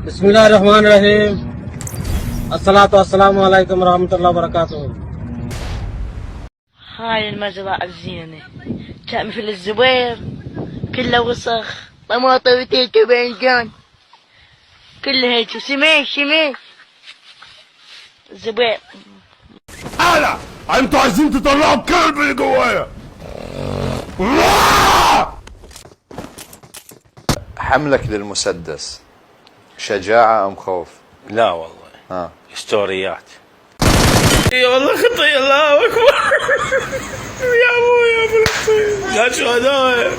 بسم الله الرحمن الرحيم. الصلاة والسلام عليكم ورحمة الله وبركاته. هاي المزرعة الزينة، كان مثل الزبير كله وسخ، طماطم وتيت وباذنجان كله هيك، سميش زبير. انا انتوا عايزين تطلعوا الكلب اللي جوايا. حملك للمسدس شجاعة أم خوف؟ لا والله ستوريات. اي والله خطي. الله اكبر. يا ابويا فلسطين يا شهداء.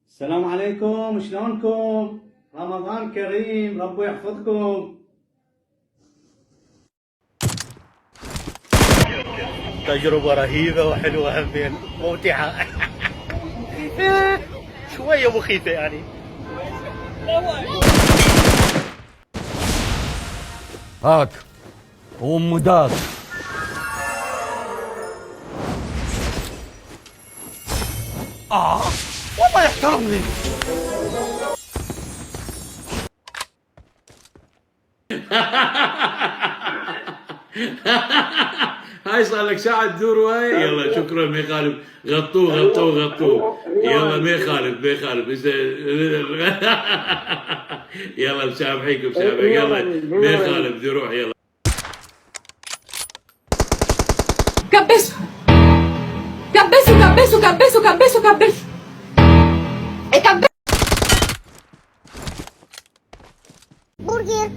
السلام عليكم، شلونكم؟ رمضان كريم، ربي يحفظكم. تجربة رهيبة وحلوة همين ممتعة. شوية مخيفة يعني. هاك وام داك. والله يحترمني. هاي صار لك ساعة تدور وهاي. يلا شكرا ما يخالف. غطوه يلا ما يخالف يلا مسامحيك يلا ما يخالف روح يلا. كبسوا كبسوا برجر.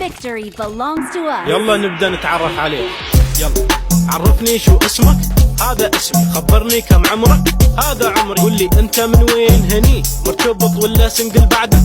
Victory belongs to us. يلا نبدأ نتعرف عليك. يلا عرفني شو اسمك. هذا اسمي. خبرني كم عمرك. هذا عمري. قول لي انت من وين هني. مرتبط ولا سنجل بعدك.